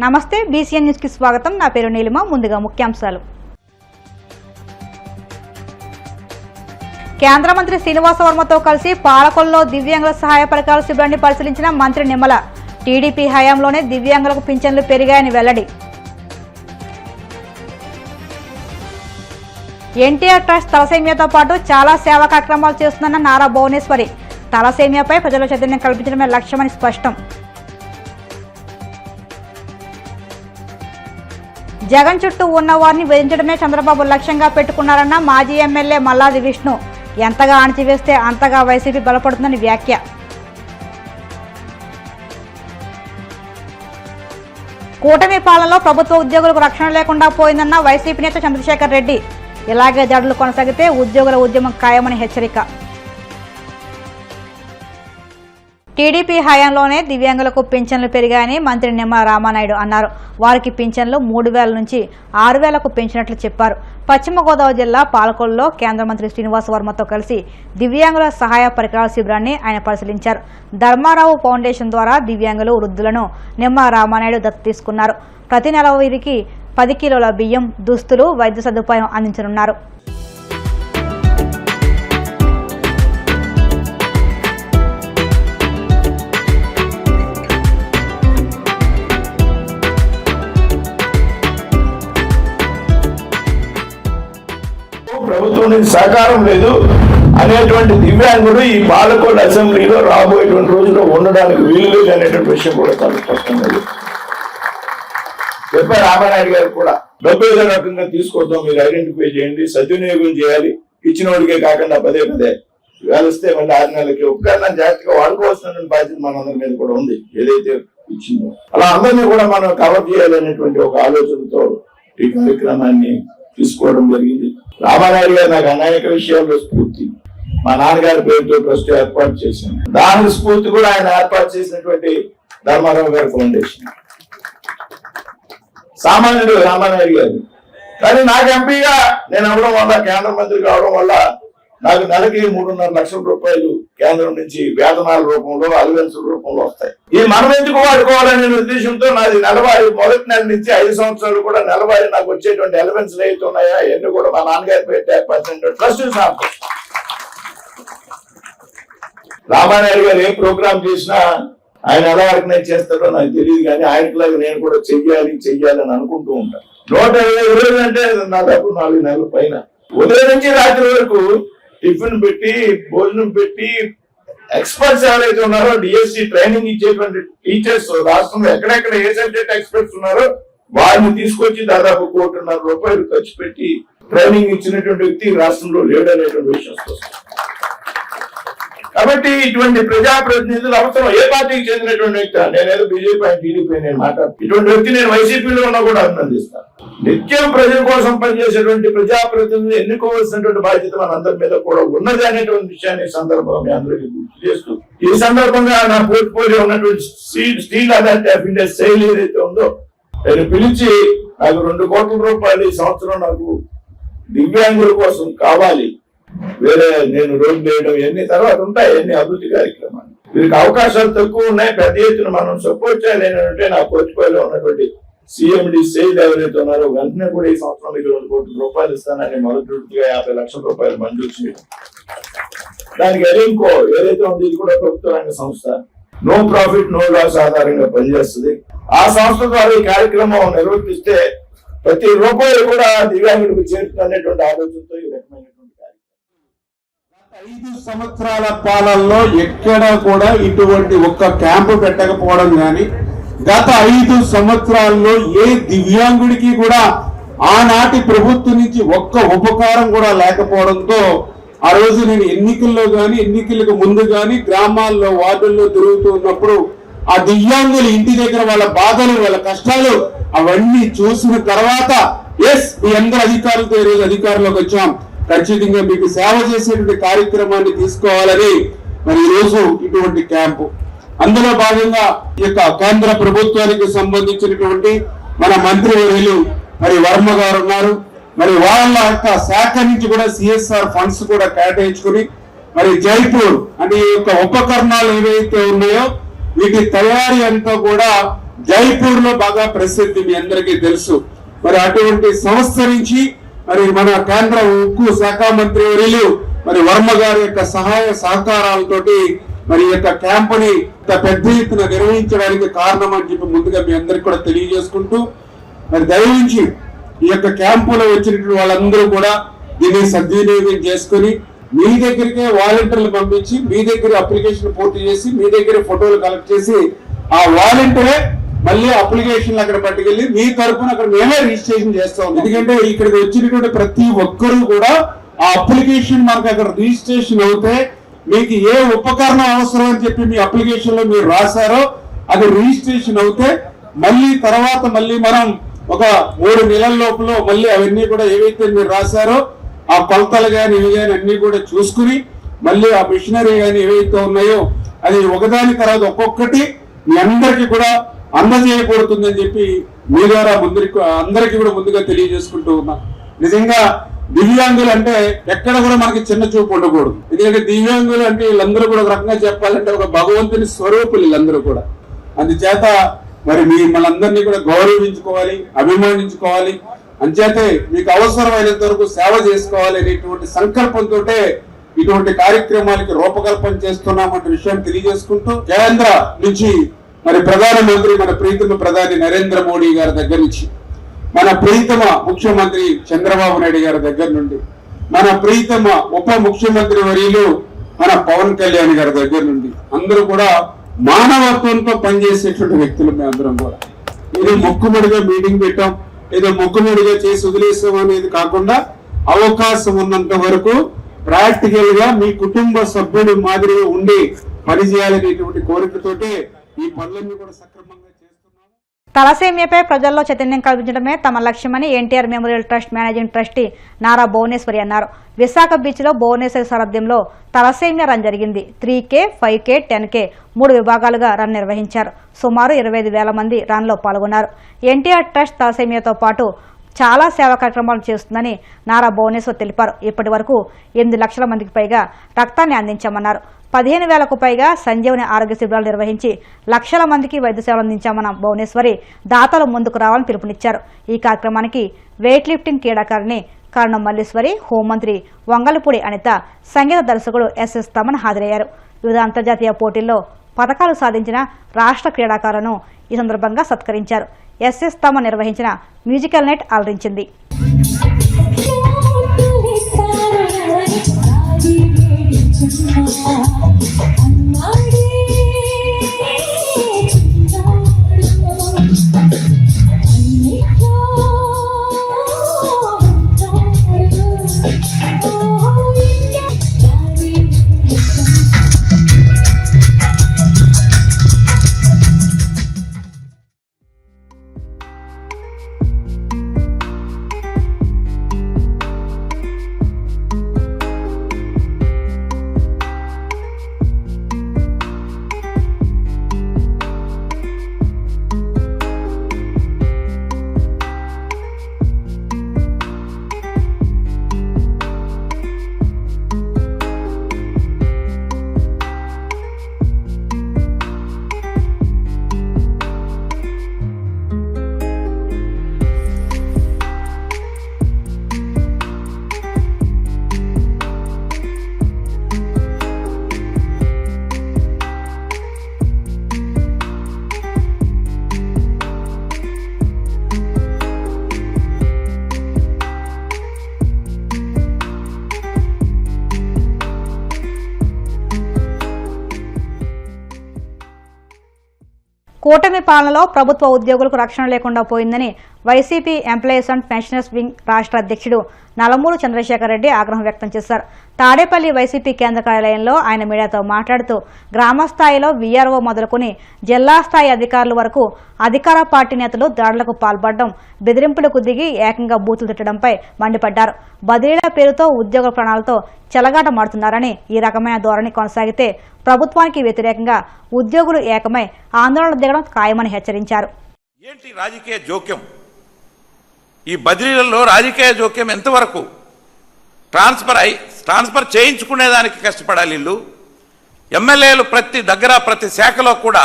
నమస్తే, BCN news కి స్వాగతం. నా పేరు నీలిమ. ముందుగా ముఖ్యాంశాలు. కేంద్ర మంత్రి శ్రీనివాస వర్మతో కలిసి పాలకొల్లో దివ్యాంగుల సహాయ పరికరాల శిబిరాన్ని పరిశీలించిన మంత్రి నిమ్మల. టీడీపీ హయాంలోనే దివ్యాంగులకు పింఛన్లు పెరిగాయని వెల్లడి. ఎన్టీఆర్ ట్రస్ట్ తలసేమియాతో పాటు చాలా సేవా కార్యక్రమాలు చేస్తుందన్న నారా భువనేశ్వరి. తలసేమియాపై ప్రజల చైతన్యం కల్పించడమే లక్ష్యమని స్పష్టం. జగన్ చుట్టూ ఉన్న వారిని వేధించడమే చంద్రబాబు లక్ష్యంగా పెట్టుకున్నారన్న మాజీ ఎమ్మెల్యే మల్లాది విష్ణు. ఎంతగా అణచివేస్తే అంతగా వైసీపీ బలపడుతుందని వ్యాఖ్య. కూటమి పాలనలో ప్రభుత్వ ఉద్యోగులకు రక్షణ లేకుండా పోయిందన్న వైసీపీ నేత చంద్రశేఖర్ రెడ్డి. ఇలాగే జడలు కొనసాగితే ఉద్యోగుల ఉద్యమం ఖాయమని హెచ్చరిక. టీడీపీ హయాంలోనే దివ్యాంగులకు పింఛన్లు పెరిగాయని మంత్రి నిమ్మల రామానాయుడు అన్నారు. వారికి పింఛన్లు 3,000 నుంచి 6,000కు పెంచినట్లు చెప్పారు. పశ్చిమ గోదావరి జిల్లా పాలకొల్లులో కేంద్ర మంత్రి శ్రీనివాస వర్మతో కలిసి దివ్యాంగుల సహాయ పరికరాల శిబిరాన్ని ఆయన పరిశీలించారు. ధర్మారావు ఫౌండేషన్ ద్వారా దివ్యాంగులు, వృద్ధులను నిమ్మల రామానాయుడు దత్తు తీసుకున్నారు. ప్రతి నెల వీరికి 10 కిలోల బియ్యం, దుస్తులు, వైద్య సదుపాయం అందించనున్నారు. ప్రభుత్వం నుంచి సహకారం లేదు అనేటువంటి దివ్యాంగుడు ఈ పాలకొల్లు అసెంబ్లీలో రాబోయేటువంటి రోజుల్లో ఉండడానికి వీలు లేదు అనేటువంటి విషయం కూడా చాలా స్పష్టంగా చెప్పారు రామానాయుడు గారు కూడా. డబ్బు ఏదో రకంగా తీసుకొద్దాం, మీరు ఐడెంటిఫై చేయండి, సద్వినియోగం చేయాలి. ఇచ్చిన వాడికే కాకుండా పదే వేలిస్తే మళ్ళీ 6 నెలలకి ఉపకరణం జాగ్రత్తగా వాడుకోవాల్సిన బాధ్యత మనందరి మీద కూడా ఉంది. ఏదైతే ఇచ్చిందో అలా అందరినీ కూడా మనం కవర్ చేయాలనేటువంటి ఒక ఆలోచనతో ఈ కార్యక్రమాన్ని తీసుకోవడం జరిగింది. రామానాయుడు గారు నాకు అనేక విషయాల్లో స్ఫూర్తి. మా నాన్నగారి పేరుతో ట్రస్ట్ ఏర్పాటు చేశాను. దానికి స్ఫూర్తి కూడా ఆయన ఏర్పాటు చేసినటువంటి ధర్మారావు గారి ఫౌండేషన్. సామాన్యుడు రామానాయుడు గారు. కానీ నాకు ఎంపీగా నేను అవ్వడం వల్ల, కేంద్ర మంత్రి కావడం వల్ల నాకు నెలకి 3.5 లక్షల రూపాయలు కేంద్రం నుంచి వేతనాల రూపంలో, అలవెన్స్ రూపంలో వస్తాయి. ఈ మనం ఎందుకు వాడుకోవాలనే ఉద్దేశంతో నాది నెలవారీ, మొదటి నెల నుంచి 5 సంవత్సరాలు కూడా నెలవారీ నాకు వచ్చేటువంటి అలవెన్స్ ఏవైతే ఉన్నాయా ఎన్ని కూడా మా నాన్నగారి పేరు ఏర్పరిచిన ట్రస్ట్ సాంతం. రామానాయుడు గారు ఏ ప్రోగ్రామ్ చేసినా ఆయన ఎలా ఆర్గనైజ్ చేస్తారో నాకు తెలియదు, కానీ ఆయనకులాగా నేను కూడా చెయ్యాలని అనుకుంటూ ఉంటాను. 120 రోజులు అంటే దాదాపు 4 నెలల పైన ఉదయం నుంచి రాత్రి వరకు టిఫిన్ పెట్టి, భోజనం పెట్టి, ఎక్స్పర్ట్స్ ఎవరైతే ఉన్నారో డిఎస్సి ట్రైనింగ్ ఇచ్చేటువంటి టీచర్స్ రాష్ట్రంలో ఎక్కడెక్కడ ఏ సబ్జెక్ట్ ఎక్స్పర్ట్స్ ఉన్నారో వారిని తీసుకొచ్చి దాదాపు 1,50,00,000 రూపాయలు ఖర్చు పెట్టి ట్రైనింగ్ ఇచ్చినటువంటి వ్యక్తి రాష్ట్రంలో లేడు అనేటువంటి విషయం వస్తుంది. కాబట్టి ఇటువంటి ప్రజాప్రతినిధులు అవసరం. ఏ పార్టీకి చెందినటువంటి వ్యక్తి, నేనేదో బీజేపీ ఆయన టీడీపీ నేను మాట్లాడు, ఇటువంటి వ్యక్తి నేను వైసీపీలో ఉన్నా కూడా అభినందిస్తాను. నిత్యం ప్రజల కోసం పనిచేసేటువంటి ప్రజాప్రతినిధులు ఎన్నుకోవాల్సినటువంటి బాధ్యత మనందరి మీద కూడా ఉన్నది అనేటువంటి విషయాన్ని సందర్భంగా మీ అందరికీ గుర్తు చేస్తూ, ఈ సందర్భంగా నా పోర్ట్ఫోలియో ఉన్నటువంటి స్టీల్ అథారిటీ ఆఫ్ ఇండియా శైలి ఏదైతే ఉందో నేను పిలిచి నాకు 2 కోట్ల రూపాయలు ఈ సంవత్సరం నాకు దివ్యాంగుల కోసం కావాలి, వేరే నేను రోడ్లు వేయడం ఇవన్నీ తర్వాత ఉంటాయి, ఎన్ని అభివృద్ధి కార్యక్రమాలు. వీరికి అవకాశాలు తక్కువ ఉన్నాయి, పెద్ద ఎత్తున మనం సపోర్ట్ చేయాలంటే నా పోర్ట్ఫోలియో ఉన్నటువంటి సిఎండి సేల్ ఎవరైతే ఉన్నారో వెంటనే కూడా ఈ సంవత్సరం 2 కోట్ల రూపాయలు ఇస్తానని మొదటిగా 50 లక్షల రూపాయలు మంజూరు చేయడం. దానికి ఎలింకో ఏదైతే ఉంది, ఇది కూడా ప్రభుత్వ రంగ సంస్థ, నో ప్రాఫిట్ నో లాస్ ఆధారంగా పనిచేస్తుంది. ఆ సంస్థ ద్వారా ఈ కార్యక్రమం నిర్వర్తిస్తే ప్రతి రూపాయలు కూడా దివ్యాంగులకు చేరుతున్నటువంటి ఆలోచనతో ఈ రకమైనటువంటి కార్యక్రమం. 5 సంవత్సరాల పాలనలో ఎక్కడ కూడా ఇటువంటి ఒక్క క్యాంపు పెట్టకపోవడం కానీ, గత 5 సంవత్సరాల్లో ఏ దివ్యాంగుడికి కూడా ఆనాటి ప్రభుత్వం నుంచి ఒక్క ఉపకారం కూడా లేకపోవడంతో ఆ రోజు నేను ఎన్నికల్లో కానీ, ఎన్నికలకు ముందు కానీ గ్రామాల్లో, వార్డుల్లో తిరుగుతూ ఉన్నప్పుడు ఆ దివ్యాంగులు ఇంటి దగ్గర వాళ్ళ బాధలు, వాళ్ళ కష్టాలు అవన్నీ చూసిన తర్వాత మీ అందరు అధికారులతో ఈరోజు అధికారంలోకి వచ్చాం, ఖచ్చితంగా మీకు సేవ చేసేటువంటి కార్యక్రమాన్ని తీసుకోవాలని మరి ఈరోజు ఇటువంటి క్యాంపు. అందులో భాగంగా ఈ యొక్క కేంద్ర ప్రభుత్వానికి సంబంధించినటువంటి మన మంత్రివర్యులు మరి వర్మ గారు ఉన్నారు. మరి వాళ్ళ యొక్క శాఖ నుంచి కూడా సిఎస్ఆర్ ఫండ్స్ కూడా కేటాయించుకుని మరి జైపూర్ అనే యొక్క ఉపకరణాలు ఏవైతే ఉన్నాయో వీటి తయారీ అంతా కూడా జైపూర్ లో బాగా ప్రసిద్ధి మీ అందరికీ తెలుసు. మరి అటువంటి సంస్థ నుంచి మరి మన కేంద్ర ఉక్కు శాఖ మంత్రి వర్యులు మరి వర్మ గారి యొక్క సహాయ సహకారాలతోటి మరి యొక్క క్యాంపుని పెద్ద ఎత్తున నిర్వహించడానికి కారణం అని చెప్పి ముందుగా మీ అందరికి కూడా తెలియజేసుకుంటూ, మరి దయవించి ఈ యొక్క క్యాంపులో వచ్చినటువంటి వాళ్ళందరూ కూడా దీన్ని సద్వినియోగం చేసుకుని మీ దగ్గరికే వాలంటీర్లు పంపించి మీ దగ్గర అప్లికేషన్ పూర్తి చేసి మీ దగ్గర ఫోటోలు కలెక్ట్ చేసి ఆ వాలంటీరే మళ్ళీ అప్లికేషన్ అక్కడ పట్టుకెళ్ళి మీ తరఫున అక్కడ మేమే రిజిస్ట్రేషన్ చేస్తాం. ఎందుకంటే ఇక్కడికి వచ్చినటువంటి ప్రతి ఒక్కరూ కూడా ఆ అప్లికేషన్ మనకు అక్కడ రిజిస్ట్రేషన్ అవుతే మీకు ఏ ఉపకరణం అవసరం అని చెప్పి మీ అప్లికేషన్ లో మీరు రాశారో అది రిజిస్ట్రేషన్ అవుతే మళ్ళీ తర్వాత మళ్ళీ మనం ఒక 3 నెలల లోపల మళ్ళీ అవన్నీ కూడా ఏవైతే మీరు రాశారో ఆ కొలతలు కానీ ఇవి కానీ అన్ని కూడా చూసుకుని మళ్ళీ ఆ మిషనరీ కానీ ఏవైతే ఉన్నాయో అది ఒకదాని తర్వాత ఒక్కొక్కటి మీ అందరికీ కూడా అందజేయకూడుతుందని చెప్పి మీ ద్వారా అందరికీ కూడా ముందుగా తెలియజేసుకుంటూ ఉన్నా. నిజంగా దివ్యాంగులు అంటే ఎక్కడ కూడా మనకి చిన్న చూపు ఉండకూడదు. ఎందుకంటే దివ్యాంగులు అంటే వీళ్ళందరూ కూడా ఒక రకంగా చెప్పాలంటే ఒక భగవంతుని స్వరూపులు వీళ్ళందరూ కూడా. అందుచేత మరి మనందరినీ కూడా గౌరవించుకోవాలి, అభిమానించుకోవాలి, అంచేతే మీకు అవసరమైనంత వరకు సేవ చేసుకోవాలి అనేటువంటి సంకల్పంతో ఇటువంటి కార్యక్రమాలకి రూపకల్పన చేస్తున్నామంటే విషయం తెలియజేసుకుంటూ, కేంద్ర నుంచి మరి ప్రధానమంత్రి మన ప్రీతమ ప్రధాని నరేంద్ర మోడీ గారి దగ్గర నుంచి, మన ప్రీతమ ముఖ్యమంత్రి చంద్రబాబు నాయుడు గారి దగ్గర నుండి, మన ప్రీతమ ఉప ముఖ్యమంత్రి వర్యులు మన పవన్ కళ్యాణ్ గారి దగ్గర నుండి అందరూ కూడా మానవత్వంతో పనిచేసేటువంటి వ్యక్తులు మేము అందరం కూడా. ఇది మొక్కుముడిగా మీటింగ్ పెట్టాం, ఏదో మొక్కుముడిగా చేసి వదిలేసాం అనేది కాకుండా అవకాశం ఉన్నంత వరకు ప్రాక్టికల్ గా మీ కుటుంబ సభ్యుడి మాదిరిగా ఉండి పనిచేయాలనేటువంటి కోరికతోటే ఈ పనులన్నీ కూడా సక్రమంగా చేస్తున్నాము. తలసేమియాపై ప్రజల్లో చైతన్యం కల్పించడమే తమ లక్ష్యమని NTR memorial trust managing trustee Nara Bhuvaneswari అన్నారు. విశాఖ బీచ్ లో భువనేశ్వరి సారథ్యంలో తలసేమియా రన్ జరిగింది. 3K, 5K, 10K 3 విభాగాలుగా రన్ నిర్వహించారు. సుమారు 25,000 మంది రన్ లో పాల్గొన్నారు. ఎన్టీఆర్ ట్రస్ట్ తలసేమియాతో పాటు చాలా సేవా కార్యక్రమాలు చేస్తుందని నారా భువనేశ్వర్ తెలిపారు. ఇప్పటి వరకు 8 లక్షల మందికి పైగా రక్తాన్ని అందించామన్నారు. 15,000కు పైగా సంజీవని ఆరోగ్య శిబిరాలు నిర్వహించి లక్షల మందికి వైద్య సేవలు అందించామన్న భువనేశ్వరి దాతలు ముందుకు రావాలని పిలుపునిచ్చారు. ఈ కార్యక్రమానికి వెయిట్ లిఫ్టింగ్ క్రీడాకారిణి కర్ణం మల్లీశ్వరి, హోంమంత్రి వంగలపూడి అనిత, సంగీత దర్శకుడు SS తమన్ హాజరయ్యారు. వివిధ అంతర్జాతీయ పోటీల్లో పథకాలు సాధించిన రాష్ట్ర క్రీడాకారులను ఈ సందర్భంగా సత్కరించారు. SS తమన్ నిర్వహించిన మ్యూజికల్ నైట్ అలరించింది. కూటమి పాలనలో ప్రభుత్వ ఉద్యోగులకు రక్షణ లేకుండా పోయిందని YCP employees and pensioners wing రాష్ట్ర అధ్యక్షుడు నలమూరు చంద్రశేఖర్ రెడ్డి ఆగ్రహం వ్యక్తం చేశారు. తాడేపల్లి వైసీపీ కేంద్ర కార్యాలయంలో ఆయన మీడియాతో మాట్లాడుతూ గ్రామ స్థాయిలో వీఆర్ఓ మొదలుకొని జిల్లా స్థాయి అధికారుల వరకు అధికార పార్టీ నేతలు దాడులకు పాల్పడడం, బెదిరింపులకు దిగి ఏకంగా బూతులు తిట్టడంపై మండిపడ్డారు. బదిలీల పేరుతో ఉద్యోగుల ప్రాణాలతో చెలగాటమాడుతున్నారని, ఈ రకమైన ధోరణి కొనసాగితే ప్రభుత్వానికి వ్యతిరేకంగా ఉద్యోగులు ఏకమై ఆందోళన దిగడం ఖాయమని హెచ్చరించారు. ఏంటి రాజకీయ జోక్యం? ఈ బదిలీలలో రాజకీయ జోక్యం ఎంతవరకు? ట్రాన్స్ఫర్ చేయించుకునేదానికి కష్టపడాలి వీళ్ళు. ఎమ్మెల్యేలు ప్రతి శాఖలో కూడా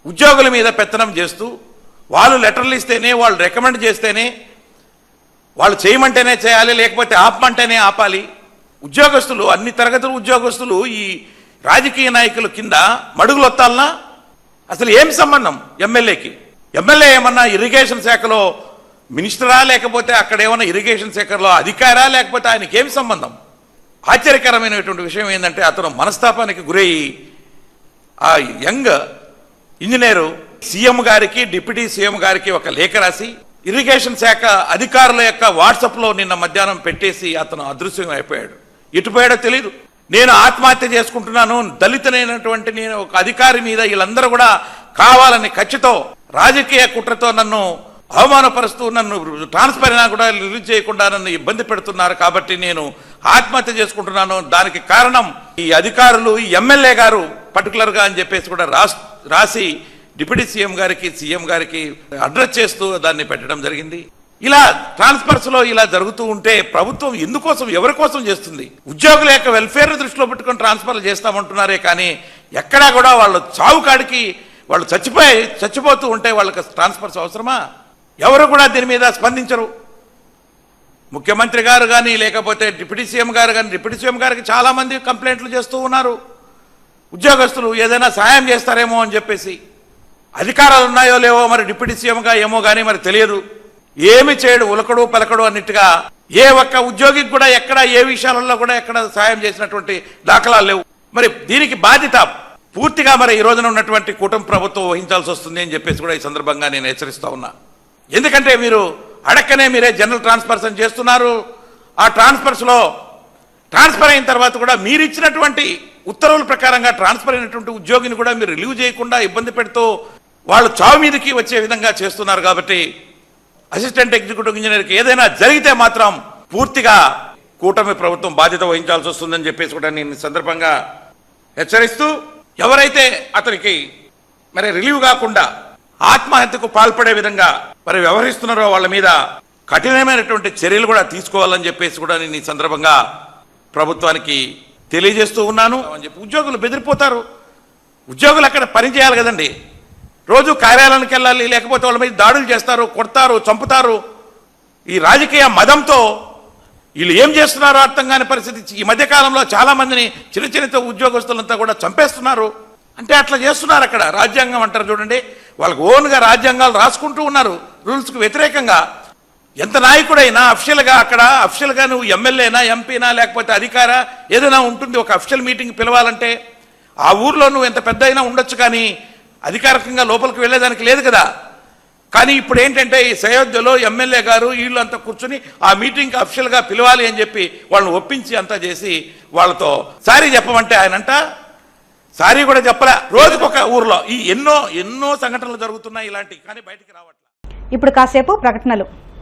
ఉద్యోగుల మీద పెత్తనం చేస్తూ వాళ్ళు లెటర్లు ఇస్తేనే, వాళ్ళు రికమెండ్ చేస్తేనే, వాళ్ళు చేయమంటేనే చేయాలి, లేకపోతే ఆపమంటేనే ఆపాలి. ఉద్యోగస్తులు, అన్ని తరగతుల ఉద్యోగస్తులు ఈ రాజకీయ నాయకుల కింద మడుగులొత్తాలనా? అసలు ఏం సంబంధం ఎమ్మెల్యేకి? ఎమ్మెల్యే ఏమన్నా ఇరిగేషన్ శాఖలో మినిస్టరా, లేకపోతే అక్కడ ఏమన్నా ఇరిగేషన్ శాఖలో అధికారా, లేకపోతే ఆయనకి ఏం సంబంధం? ఆశ్చర్యకరమైనటువంటి విషయం ఏంటంటే అతను మనస్తాపానికి గురయ్యి ఆ యంగ్ ఇంజనీరు సీఎం గారికి, డిప్యూటీ సీఎం గారికి ఒక లేఖ రాసి ఇరిగేషన్ శాఖ అధికారుల యొక్క వాట్సాప్లో నిన్న మధ్యాహ్నం పెట్టేసి అతను అదృశ్యం అయిపోయాడు. ఎటుపోయాడో తెలియదు. నేను ఆత్మహత్య చేసుకుంటున్నాను, దళితునైనటువంటి నేను ఒక అధికారి మీద వీళ్ళందరూ కూడా కావాలని కచ్చితో రాజకీయ కుట్రతో నన్ను అవమానపరుస్తూ, నన్ను ట్రాన్స్ఫర్ అయినా కూడా రిలీజ్ చేయకుండా నన్ను ఇబ్బంది పెడుతున్నారు, కాబట్టి నేను ఆత్మహత్య చేసుకుంటున్నాను. దానికి కారణం ఈ అధికారులు, ఈ ఎమ్మెల్యే గారు పర్టికులర్గా అని చెప్పేసి కూడా రాసి డిప్యూటీ సీఎం గారికి అడ్రస్ చేస్తూ దాన్ని పెట్టడం జరిగింది. ఇలా ట్రాన్స్ఫర్స్ లో ఇలా జరుగుతూ ఉంటే ప్రభుత్వం ఎందుకోసం, ఎవరి కోసం చేస్తుంది? ఉద్యోగుల యొక్క వెల్ఫేర్ దృష్టిలో పెట్టుకొని ట్రాన్స్ఫర్లు చేస్తామంటున్నారే కానీ ఎక్కడా కూడా వాళ్ళు చావు కాడికి వాళ్ళు చచ్చిపోతూ ఉంటే వాళ్ళకి ట్రాన్స్ఫర్స్ అవసరమా? ఎవరు కూడా దీని మీద స్పందించరు. ముఖ్యమంత్రి గారు కానీ, లేకపోతే డిప్యూటీ సీఎం గారు కానీ, డిప్యూటీ సీఎం గారికి చాలా మంది కంప్లైంట్లు చేస్తూ ఉన్నారు. ఉద్యోగస్తులు ఏదైనా సాయం చేస్తారేమో అని చెప్పేసి. అధికారాలు ఉన్నాయో లేవో మరి డిప్యూటీ సీఎంగా ఏమో కానీ మరి తెలియదు. ఏమి చేయడు, ఉలకడు పలకడు అన్నిట్టుగా ఏ ఒక్క ఉద్యోగికి కూడా ఎక్కడ ఏ విషయాలలో కూడా ఎక్కడ సాయం చేసినటువంటి దాఖలాలు లేవు. మరి దీనికి బాధ్యత పూర్తిగా మరి ఈ రోజున ఉన్నటువంటి కూటమి ప్రభుత్వం వహించాల్సి వస్తుంది అని చెప్పేసి కూడా ఈ సందర్భంగా నేను హెచ్చరిస్తా ఉన్నా. ఎందుకంటే మీరు అడక్కనే మీరే జనరల్ ట్రాన్స్ఫర్స్ అని చేస్తున్నారు. ఆ ట్రాన్స్ఫర్స్లో ట్రాన్స్ఫర్ అయిన తర్వాత కూడా మీరు ఇచ్చినటువంటి ఉత్తర్వుల ప్రకారంగా ట్రాన్స్ఫర్ అయినటువంటి ఉద్యోగిని కూడా మీరు రిలీవ్ చేయకుండా ఇబ్బంది పెడుతూ వాళ్ళు చావు మీదకి వచ్చే విధంగా చేస్తున్నారు. కాబట్టి అసిస్టెంట్ ఎగ్జిక్యూటివ్ ఇంజనీర్కి ఏదైనా జరిగితే మాత్రం పూర్తిగా కూటమి ప్రభుత్వం బాధ్యత వహించాల్సి వస్తుందని చెప్పేసి కూడా నేను సందర్భంగా హెచ్చరిస్తూ, ఎవరైతే అతనికి మరి రిలీవ్ కాకుండా ఆత్మహత్యకు పాల్పడే విధంగా మరి వ్యవహరిస్తున్నారో వాళ్ళ మీద కఠినమైనటువంటి చర్యలు కూడా తీసుకోవాలని చెప్పేసి కూడా నేను ఈ సందర్భంగా ప్రభుత్వానికి తెలియజేస్తూ ఉన్నాను అని చెప్పి. ఉద్యోగులు బెదిరిపోతారు. ఉద్యోగులు అక్కడ పని చేయాలి కదండి. రోజు కార్యాలయానికి వెళ్ళాలి, లేకపోతే వాళ్ళ మీద దాడులు చేస్తారు, కొడతారు, చంపుతారు. ఈ రాజకీయ మదంతో వీళ్ళు ఏం చేస్తున్నారో అర్థం కాని పరిస్థితి. ఈ మధ్యకాలంలో చాలా మందిని చిన్న ఉద్యోగస్తులంతా కూడా చంపేస్తున్నారు. అంటే అట్లా చేస్తున్నారు. అక్కడ రాజ్యాంగం అంటారు చూడండి, వాళ్ళకు ఓన్గా రాజ్యాంగాలు రాసుకుంటూ ఉన్నారు రూల్స్కు వ్యతిరేకంగా. ఎంత నాయకుడైనా అఫిషియల్గా నువ్వు ఎమ్మెల్యేనా, ఎంపీనా, లేకపోతే అధికారా ఏదైనా ఉంటుంది. ఒక అఫిషియల్ మీటింగ్ పిలవాలంటే ఆ ఊర్లో నువ్వు ఎంత పెద్ద అయినా ఉండొచ్చు, కానీ అధికారికంగా లోపలికి వెళ్ళేదానికి లేదు కదా. కానీ ఇప్పుడు ఏంటంటే ఈ సయోధ్యలో ఎమ్మెల్యే గారు వీళ్ళు అంతా కూర్చొని ఆ మీటింగ్కి అఫిషియల్గా పిలవాలి అని చెప్పి వాళ్ళని ఒప్పించి అంతా చేసి వాళ్ళతో సారీ చెప్పమంటే ఆయనంట సారీ కూడా చెప్పలే. రోజుకొక ఊర్లో ఈ ఎన్నో సంఘటనలు జరుగుతున్నాయి ఇలాంటివి, కానీ బయటికి రావట్లేదు. ఇప్పుడు కాసేపు ప్రకటనలు.